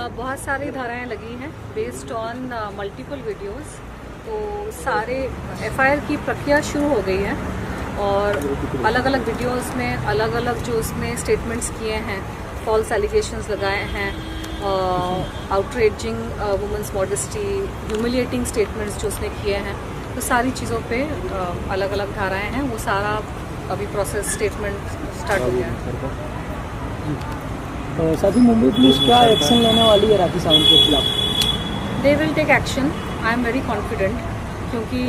बहुत सारी धाराएं लगी हैं बेस्ड ऑन मल्टीपल वीडियोस। तो सारे एफआईआर की प्रक्रिया शुरू हो गई है और अलग अलग वीडियोस में अलग अलग जो उसने स्टेटमेंट्स किए हैं, फॉल्स एलिगेशंस लगाए हैं, outraging women's modesty, humiliating statements जो उसने किए हैं, तो सारी चीज़ों पे अलग अलग धाराएं हैं। वो सारा अभी प्रोसेस स्टेटमेंट स्टार्ट हो गया है। साथ ही मुंबई पुलिस क्या एक्शन लेने वाली है राखी सावंत के खिलाफ? They will take action, I am very confident, क्योंकि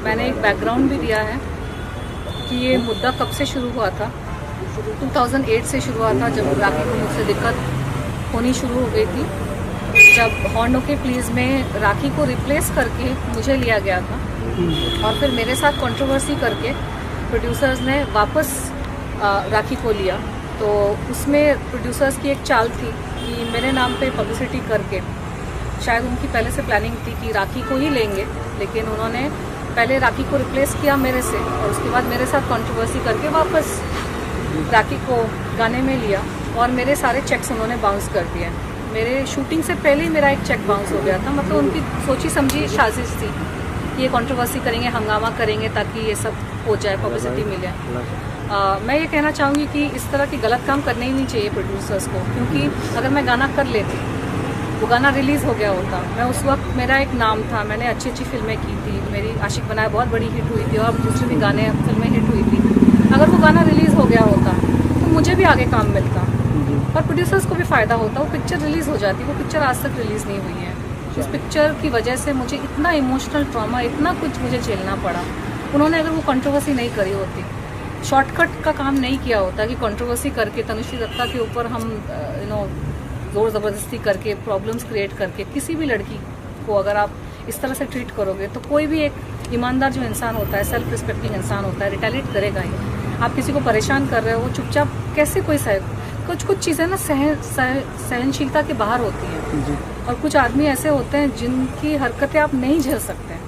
मैंने एक बैकग्राउंड भी दिया है कि ये मुद्दा कब से शुरू हुआ था। 2008 से शुरू हुआ था, जब राखी को मुझसे दिक्कत होनी शुरू हो गई थी, जब हॉर्न ओके प्लीज़ में राखी को रिप्लेस करके मुझे लिया गया था और फिर मेरे साथ कंट्रोवर्सी करके प्रोड्यूसर्स ने वापस राखी को लिया। तो उसमें प्रोड्यूसर्स की एक चाल थी कि मेरे नाम पे पब्लिसिटी करके, शायद उनकी पहले से प्लानिंग थी कि राखी को ही लेंगे, लेकिन उन्होंने पहले राखी को रिप्लेस किया मेरे से और उसके बाद मेरे साथ कंट्रोवर्सी करके वापस राखी को गाने में लिया और मेरे सारे चेक्स उन्होंने बाउंस कर दिए। मेरे शूटिंग से पहले ही मेरा एक चेक बाउंस हो गया था। मतलब उनकी सोची समझी साजिश थी कि ये कंट्रोवर्सी करेंगे, हंगामा करेंगे ताकि ये सब हो जाए, पब्लिसिटी मिले। मैं ये कहना चाहूँगी कि इस तरह की गलत काम करने ही नहीं चाहिए प्रोड्यूसर्स को, क्योंकि अगर मैं गाना कर लेती, वो गाना रिलीज़ हो गया होता, मैं उस वक्त मेरा एक नाम था, मैंने अच्छी अच्छी फिल्में की थी, मेरी आशिक बनाया बहुत बड़ी हिट हुई थी और दूसरे भी गाने फिल्में हिट हुई थी। अगर वो गाना रिलीज़ हो गया होता तो मुझे भी आगे काम मिलता और प्रोड्यूसर्स को भी फ़ायदा होता। वो पिक्चर रिलीज़ हो जाती, वो पिक्चर आज तक रिलीज़ नहीं हुई है। उस पिक्चर की वजह से मुझे इतना इमोशनल ट्रॉमा, इतना कुछ मुझे झेलना पड़ा। उन्होंने अगर वो कंट्रोवर्सी नहीं करी होती, शॉर्टकट का काम नहीं किया होता कि कंट्रोवर्सी करके तनुश्री दत्ता के ऊपर हम जोर ज़बरदस्ती करके प्रॉब्लम्स क्रिएट करके किसी भी लड़की को अगर आप इस तरह से ट्रीट करोगे, तो कोई भी एक ईमानदार जो इंसान होता है, सेल्फ रिस्पेक्टिंग इंसान होता है, रिटेलिएट करेगा ही। आप किसी को परेशान कर रहे हो, वो चुपचाप कैसे कोई कुछ चीज़ें ना सहनशीलता के बाहर होती हैं और कुछ आदमी ऐसे होते हैं जिनकी हरकतें आप नहीं झेल सकते।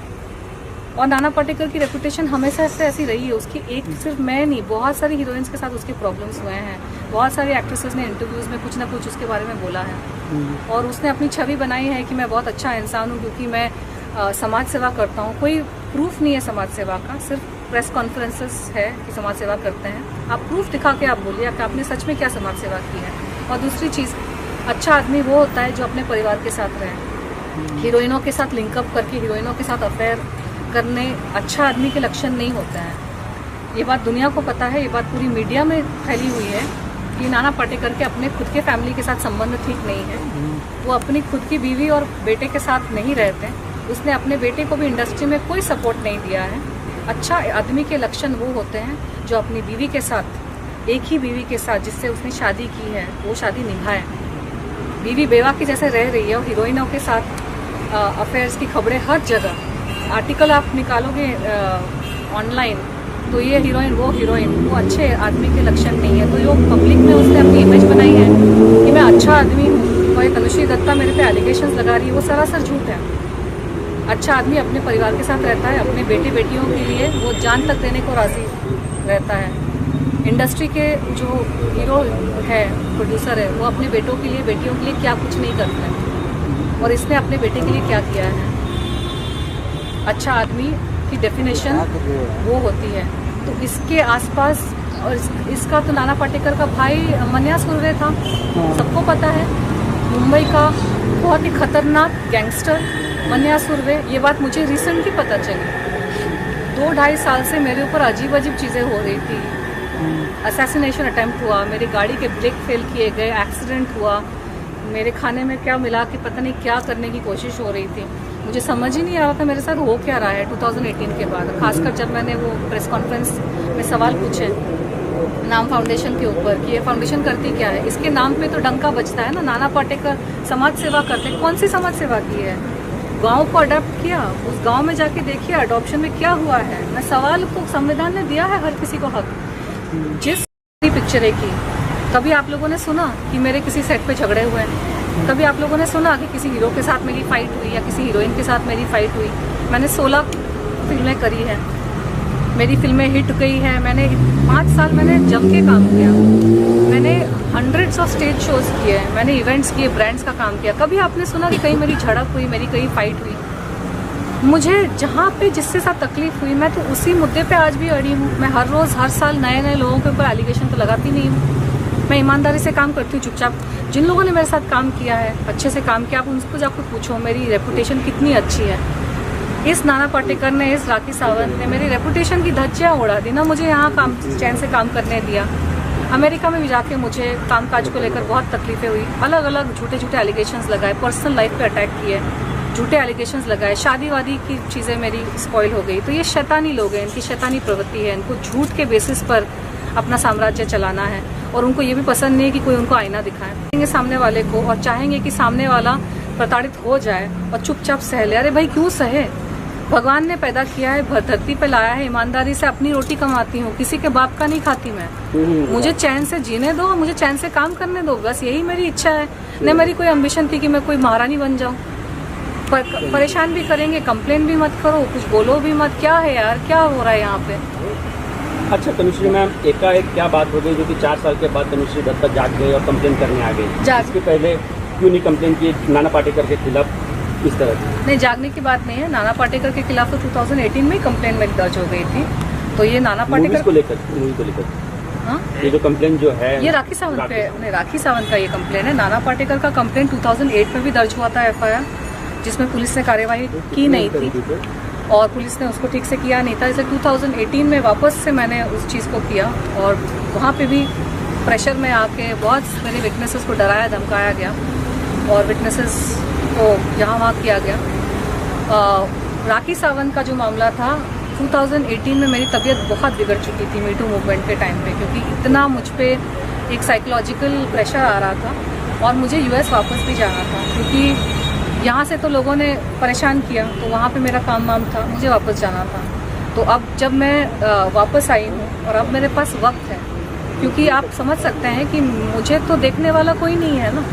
और नाना पाटेकर की रेपुटेशन हमेशा से ऐसी रही है। उसकी एक सिर्फ मैं नहीं, बहुत सारी हीरोइंस के साथ उसके प्रॉब्लम्स हुए हैं। बहुत सारी एक्ट्रेसेस ने इंटरव्यूज़ में कुछ ना कुछ उसके बारे में बोला है और उसने अपनी छवि बनाई है कि मैं बहुत अच्छा इंसान हूँ क्योंकि मैं समाज सेवा करता हूँ। कोई प्रूफ नहीं है समाज सेवा का, सिर्फ प्रेस कॉन्फ्रेंसेस है कि समाज सेवा करते हैं। आप प्रूफ दिखा के आप बोलिए कि आपने सच में क्या समाज सेवा की है। और दूसरी चीज़, अच्छा आदमी वो होता है जो अपने परिवार के साथ रहे। हीरोइनों के साथ लिंकअप करके हीरोइनों के साथ अफेयर करने अच्छा आदमी के लक्षण नहीं होते हैं। ये बात दुनिया को पता है, ये बात पूरी मीडिया में फैली हुई है कि नाना पाटेकर के अपने खुद के फैमिली के साथ संबंध ठीक नहीं है। वो अपनी खुद की बीवी और बेटे के साथ नहीं रहते। उसने अपने बेटे को भी इंडस्ट्री में कोई सपोर्ट नहीं दिया है। अच्छा आदमी के लक्षण वो होते हैं जो अपनी बीवी के साथ, एक ही बीवी के साथ जिससे उसने शादी की है, वो शादी निभाए। बीवी बेवा की जैसे रह रही है और हीरोइनों के साथ अफेयर्स की खबरें हर जगह, आर्टिकल आप निकालोगे ऑनलाइन तो ये हीरोइन वो हीरोइन, वो अच्छे आदमी के लक्षण नहीं है। तो जो पब्लिक में उसने अपनी इमेज बनाई है कि मैं अच्छा आदमी हूँ और ये तनुश्री दत्ता मेरे पे एलिगेशंस लगा रही है, वो सरासर झूठ है। अच्छा आदमी अपने परिवार के साथ रहता है, अपने बेटे बेटियों के लिए वो जान तक देने को राजी रहता है। इंडस्ट्री के जो हीरो है, प्रोड्यूसर है, वो अपने बेटों के लिए, बेटियों के लिए क्या कुछ नहीं करते हैं और इसने अपने बेटे के लिए क्या किया है। अच्छा आदमी की डेफिनेशन वो होती है। तो इसके आसपास और इसका तो नाना पाटेकर का भाई मन्या सुर्वे था, सबको पता है, मुंबई का बहुत ही खतरनाक गैंगस्टर मन्या सुर्वे। ये बात मुझे रिसेंटली पता चली। 2-2.5 साल से मेरे ऊपर अजीब अजीब चीज़ें हो रही थी। असैसिनेशन अटेम्प्ट हुआ, मेरी गाड़ी के ब्रेक फेल किए गए, एक्सीडेंट हुआ, मेरे खाने में क्या मिला कि पता नहीं क्या करने की कोशिश हो रही थी। मुझे समझ ही नहीं आ रहा था मेरे साथ हो क्या रहा है 2018 के बाद। खासकर जब मैंने वो प्रेस कॉन्फ्रेंस में सवाल पूछे नाम फाउंडेशन के ऊपर कि ये फाउंडेशन करती क्या है। इसके नाम पे तो डंका बजता है ना, नाना पाटेकर समाज सेवा करते। कौन सी समाज सेवा की है? गांव को अडॉप्ट किया, उस गांव में जाके देखिए अडॉप्शन में क्या हुआ है। मैं सवाल को, संविधान ने दिया है हर किसी को हक। जिस पिक्चरें की, कभी आप लोगों ने सुना कि मेरे किसी सेट पे झगड़े हुए हैं? कभी आप लोगों ने सुना कि किसी हीरो के साथ मेरी फाइट हुई या किसी हीरोइन के साथ मेरी फाइट हुई? मैंने 16 फिल्में करी हैं, मेरी फिल्में हिट गई है। मैंने 5 साल मैंने जम के काम किया। मैंने हंड्रेड्स ऑफ स्टेज शोज किए हैं, मैंने इवेंट्स किए, ब्रांड्स का काम किया। कभी आपने सुना कि कहीं मेरी झड़प हुई, मेरी कहीं फाइट हुई? मुझे जहाँ पे जिसके साथ तकलीफ हुई, मैं तो उसी मुद्दे पे आज भी अड़ी हूँ। मैं हर रोज़ हर साल नए नए लोगों के ऊपर एलिगेशन तो लगाती नहीं हूँ। मैं ईमानदारी से काम करती हूँ चुपचाप। जिन लोगों ने मेरे साथ काम किया है, अच्छे से काम किया, आप उनको जाकर पूछो मेरी रेपुटेशन कितनी अच्छी है। इस नाना पाटेकर ने, इस राखी सावंत ने मेरी रेपुटेशन की धज्जियाँ उड़ा दी ना मुझे यहाँ काम चैन से काम करने दिया। अमेरिका में भी जाके मुझे कामकाज को लेकर बहुत तकलीफें हुई। अलग अलग झूठे झूठे एलिगेशंस लगाए, पर्सनल लाइफ पे अटैक किए, झूठे एलिगेशंस लगाए, शादी वादी की चीज़ें मेरी स्पॉइल हो गई। तो ये शैतानी लोग हैं, इनकी शैतानी प्रवृत्ति है। इनको झूठ के बेसिस पर अपना साम्राज्य चलाना है और उनको ये भी पसंद नहीं है कि कोई उनको आईना दिखाए सामने वाले को, और चाहेंगे कि सामने वाला प्रताड़ित हो जाए और चुपचाप सह ले। अरे भाई क्यों सहे? भगवान ने पैदा किया है, धरती पे लाया है, ईमानदारी से अपनी रोटी कमाती हूँ, किसी के बाप का नहीं खाती मैं। मुझे चैन से जीने दो, मुझे चैन से काम करने दो, बस यही मेरी इच्छा है। न मेरी कोई एम्बिशन थी कि मैं कोई महारानी बन जाऊँ। परेशान भी करेंगे, कंप्लेन भी मत करो, कुछ बोलो भी मत। क्या है यार, क्या हो रहा है यहाँ पे? अच्छा तनुश्री मैम, एकाएक क्या बात हो गई जो कि 4 साल के बाद तनुश्री दत्ता जाग गई और कंप्लेन करने आ गई? इसके पहले क्यों नहीं कंप्लेन की नाना पाटेकर के खिलाफ इस तरह की? नहीं, जागने की बात नहीं है। नाना पाटेकर के खिलाफ तो 2018 में कंप्लेन मेरी दर्ज हो गई थी। तो ये नाना पाटेकर को लेकर, मूवी को लेकर, हाँ, ये जो कंप्लेन जो है ये राखी सावंत पे, राखी सावंत का ये कंप्लेन है। नाना पाटेकर का कंप्लेन 2008 में भी दर्ज हुआ था, FIR, जिसमें पुलिस ने कार्यवाही की नहीं थी और पुलिस ने उसको ठीक से किया नहीं था। इसलिए 2018 में वापस से मैंने उस चीज़ को किया और वहाँ पे भी प्रेशर में आके बहुत मेरे विटनेसेस को डराया धमकाया गया और विटनेसेस को यहाँ वहाँ किया गया। राखी सावंत का जो मामला था 2018 में मेरी तबीयत बहुत बिगड़ चुकी थी मीटू मूवमेंट के टाइम पे, क्योंकि इतना मुझ पे एक साइकोलॉजिकल प्रेशर आ रहा था और मुझे US वापस भी जाना था, क्योंकि यहाँ से तो लोगों ने परेशान किया, तो वहाँ पे मेरा काम वाम था, मुझे वापस जाना था। तो अब जब मैं वापस आई हूँ और अब मेरे पास वक्त है, क्योंकि आप समझ सकते हैं कि मुझे तो देखने वाला कोई नहीं है ना,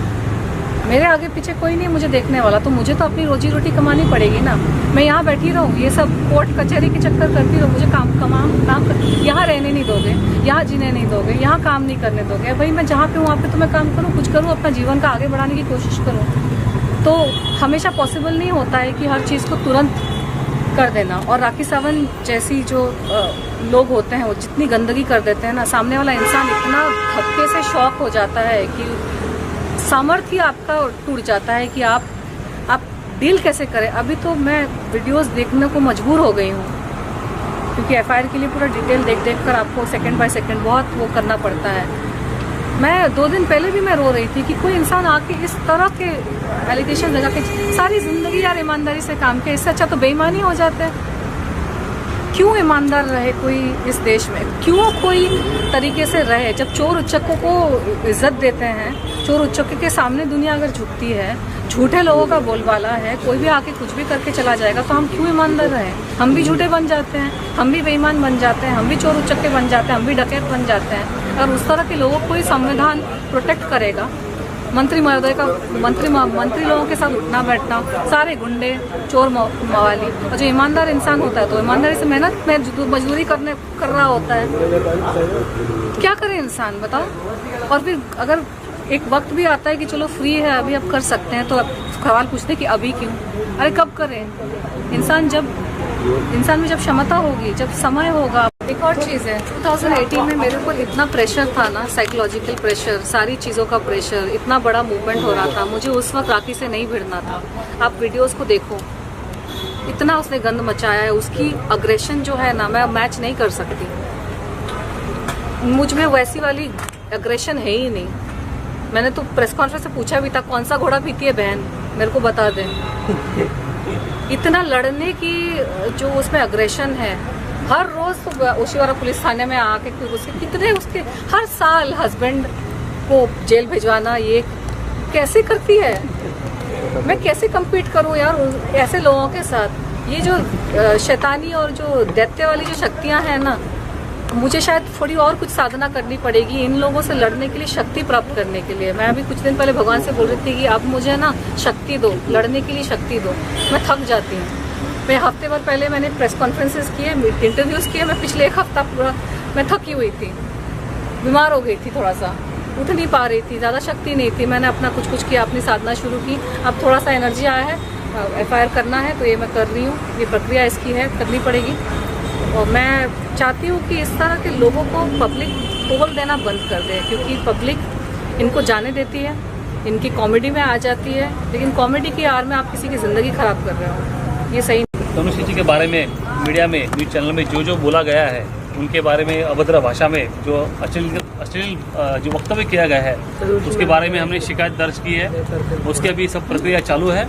मेरे आगे पीछे कोई नहीं मुझे देखने वाला, तो मुझे तो अपनी रोजी रोटी कमानी पड़ेगी ना। मैं यहाँ बैठी रहूँ, ये सब कोर्ट कचहरी के चक्कर करती रहूँ, मुझे यहाँ रहने नहीं दोगे, यहाँ जीने नहीं दोगे, यहाँ काम नहीं करने दोगे। भाई मैं जहाँ पे हूँ वहाँ पे तो मैं काम करूँ, कुछ करूँ, अपना जीवन का आगे बढ़ाने की कोशिश करूँ। तो हमेशा पॉसिबल नहीं होता है कि हर चीज़ को तुरंत कर देना। और राखी सावंत जैसी जो लोग होते हैं वो जितनी गंदगी कर देते हैं ना, सामने वाला इंसान इतना धक्के से शॉक हो जाता है कि सामर्थ्य आपका टूट जाता है कि आप डील कैसे करें। अभी तो मैं वीडियोस देखने को मजबूर हो गई हूँ, क्योंकि FIR के लिए पूरा डिटेल देख कर आपको सेकंड बाय सेकंड बहुत वो करना पड़ता है। मैं 2 दिन पहले भी मैं रो रही थी कि कोई इंसान आके इस तरह के एलिगेशन लगा के सारी जिंदगी यार ईमानदारी से काम किया, इससे अच्छा तो बेईमानी हो जाता है। क्यों ईमानदार रहे कोई इस देश में? क्यों कोई तरीके से रहे? जब चोर उच्चकों को इज्जत देते हैं, चोर उच्चकों के सामने दुनिया अगर झुकती है, झूठे लोगों का बोलबाला है, कोई भी आके कुछ भी करके चला जाएगा, तो हम क्यों ईमानदार रहे? हम भी झूठे बन जाते हैं, हम भी बेईमान बन जाते हैं, हम भी चोर उच्चके बन जाते हैं, हम भी डकैत बन जाते हैं। और उस तरह के लोगों को ही संविधान प्रोटेक्ट करेगा। मंत्री महोदय का मंत्री लोगों के साथ उठना बैठना, सारे गुंडे चोर मवाली, और जो ईमानदार इंसान होता है तो ईमानदारी से मेहनत में मजदूरी कर रहा होता है। क्या करे इंसान बताओ? और फिर अगर एक वक्त भी आता है कि चलो फ्री है अभी अब कर सकते हैं, तो सवाल पूछते कि अभी क्यों? अरे कब करें? इंसान में जब क्षमता होगी, जब समय होगा। एक और चीज़ है, 2018 में मेरे ऊपर इतना प्रेशर था ना, साइकोलॉजिकल प्रेशर, सारी चीज़ों का प्रेशर, इतना बड़ा मूवमेंट हो रहा था, मुझे उस वक्त राखी से नहीं भिड़ना था। आप वीडियोस को देखो, इतना उसने गंद मचाया है, उसकी अग्रेशन जो है ना, मैं मैच नहीं कर सकती। मुझ में वैसी वाली अग्रेशन है ही नहीं। मैंने तो प्रेस कॉन्फ्रेंस से पूछा भी था, कौन सा घोड़ा पीती है बहन, मेरे को बता दें। इतना लड़ने की जो उसमें अग्रेशन है, हर रोज तो ओशिवारा पुलिस थाने में आके उसके हर साल हस्बैंड को जेल भिजवाना, ये कैसे करती है? मैं कैसे कम्पीट करूं यार ऐसे लोगों के साथ? ये जो शैतानी और जो दैत्य वाली जो शक्तियां हैं ना, मुझे शायद थोड़ी और कुछ साधना करनी पड़ेगी इन लोगों से लड़ने के लिए, शक्ति प्राप्त करने के लिए। मैं अभी कुछ दिन पहले भगवान से बोल रही थी कि अब मुझे ना शक्ति दो, लड़ने के लिए शक्ति दो, मैं थक जाती हूँ। मैं हफ्ते भर पहले मैंने प्रेस कॉन्फ्रेंसेस किए, इंटरव्यूज़ किए। मैं पिछले एक हफ्ता पूरा मैं थकी हुई थी, बीमार हो गई थी, थोड़ा सा उठ नहीं पा रही थी, ज़्यादा शक्ति नहीं थी। मैंने अपना कुछ किया, अपनी साधना शुरू की। अब थोड़ा सा एनर्जी आया है, FIR करना है तो ये मैं कर रही हूँ। ये प्रक्रिया इसकी है, करनी पड़ेगी। और मैं चाहती हूँ कि इस तरह के लोगों को पब्लिक टोल देना बंद कर दे, क्योंकि पब्लिक इनको जाने देती है, इनकी कॉमेडी में आ जाती है, लेकिन कॉमेडी की आड़ में आप किसी की ज़िंदगी ख़राब कर रहे हो, ये सही नहीं। तनुश्री जी के बारे में मीडिया में, न्यूज़ चैनल में जो बोला गया है, उनके बारे में अभद्र भाषा में जो अश्लील जो वक्तव्य किया गया है, उसके बारे में हमने शिकायत दर्ज की है। उसकी अभी सब प्रक्रिया चालू है।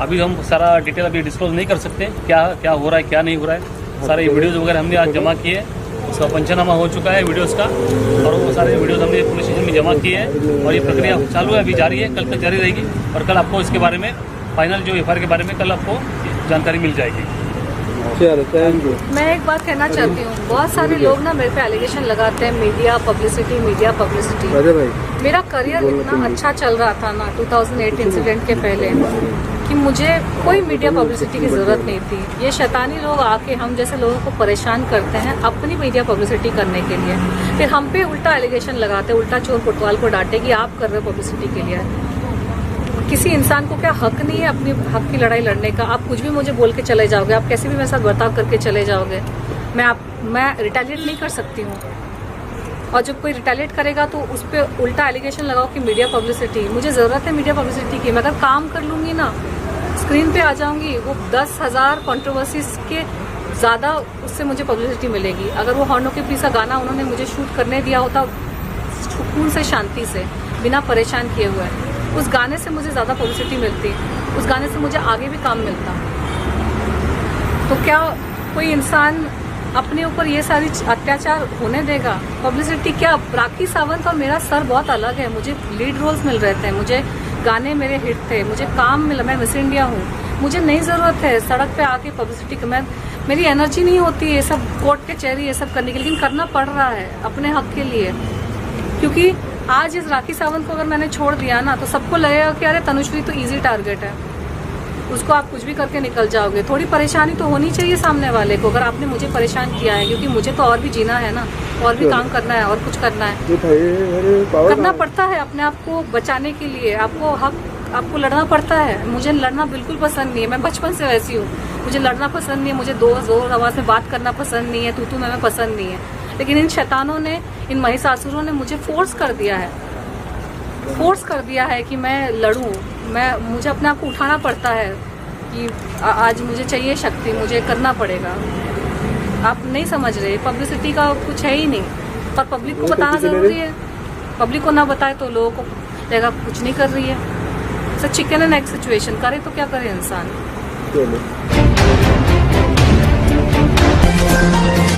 अभी हम सारा डिटेल अभी डिस्क्लोज नहीं कर सकते, क्या हो रहा है, क्या नहीं हो रहा है। सारे वीडियोज़ वगैरह हमने आज जमा किए, उसका पंचनामा हो चुका है वीडियोज़ का, और वो सारे वीडियोज़ हमने पुलिस स्टेशन में जमा किए हैं और ये प्रक्रिया चालू है, अभी जारी है, कल तक जारी रहेगी। और कल आपको इसके बारे में फाइनल जो FIR के बारे में कल आपको जानकारी मिल जाएगी। चलो, थैंक यू। मैं एक बात कहना चाहती हूँ, बहुत सारे लोग ना मेरे पे एलिगेशन लगाते हैं, मीडिया पब्लिसिटी। मेरा करियर इतना अच्छा चल रहा था ना 2008 इंसिडेंट के पहले, कि मुझे कोई मीडिया पब्लिसिटी की ज़रूरत नहीं थी। ये शैतानी लोग आके हम जैसे लोगों को परेशान करते हैं अपनी मीडिया पब्लिसिटी करने के लिए, फिर हम पे उल्टा एलिगेशन लगाते, उल्टा चोर कोतवाल को डांटे कि आप कर रहे हो पब्लिसिटी के लिए। किसी इंसान को क्या हक नहीं है अपनी हक की लड़ाई लड़ने का? आप कुछ भी मुझे बोल के चले जाओगे, आप कैसे भी मेरे साथ बर्ताव करके चले जाओगे, मैं रिटेलिएट नहीं कर सकती हूँ। और जब कोई रिटेलिएट करेगा तो उस पर उल्टा एलिगेशन लगाओ कि मीडिया पब्लिसिटी। मुझे ज़रूरत है मीडिया पब्लिसिटी की। मैं अगर काम कर लूँगी ना, स्क्रीन पे आ जाऊँगी, वो 10,000 कंट्रोवर्सीज के ज़्यादा उससे मुझे पब्लिसिटी मिलेगी। अगर वो हॉर्नों के पीछे गाना उन्होंने मुझे शूट करने दिया होता सुकून से, शांति से, बिना परेशान किए हुए, उस गाने से मुझे ज़्यादा पब्लिसिटी मिलती, उस गाने से मुझे आगे भी काम मिलता। तो क्या कोई इंसान अपने ऊपर ये सारी अत्याचार होने देगा? पब्लिसिटी क्या? राखी सावंत और मेरा सर बहुत अलग है। मुझे लीड रोल्स मिल रहे थे, मुझे गाने मेरे हिट थे, मुझे काम मिला, मैं मिस इंडिया हूँ। मुझे नहीं ज़रूरत है सड़क पे आके पब्लिसिटी की। मेरी एनर्जी नहीं होती ये सब कोर्ट कचहरी ये सब करने की, लेकिन करना पड़ रहा है अपने हक के लिए। क्योंकि आज इस राखी सावंत को अगर मैंने छोड़ दिया ना, तो सबको लगेगा कि अरे तनुश्री तो इजी टारगेट है, उसको आप कुछ भी करके निकल जाओगे। थोड़ी परेशानी तो होनी चाहिए सामने वाले को, अगर आपने मुझे परेशान किया है, क्योंकि मुझे तो और भी जीना है ना, और भी काम करना है, और कुछ करना है, करना पड़ता है अपने आप को बचाने के लिए। आपको लड़ना पड़ता है। मुझे लड़ना बिल्कुल पसंद नहीं है, मैं बचपन से वैसी हूँ। मुझे लड़ना पसंद नहीं है, मुझे जोर आवाज़ में बात करना पसंद नहीं है, तू मैं पसंद नहीं है। लेकिन इन शैतानों ने, इन महिषासुरों ने मुझे फोर्स कर दिया है कि मैं लड़ूं। मुझे अपने आप को उठाना पड़ता है कि आज मुझे चाहिए शक्ति, मुझे करना पड़ेगा। आप नहीं समझ रहे, पब्लिसिटी का कुछ है ही नहीं, पर पब्लिक को बताना ज़रूरी है। पब्लिक को ना बताए तो लोगों को लगेगा कुछ नहीं कर रही है। So chicken and egg situation, करे तो क्या करे इंसान।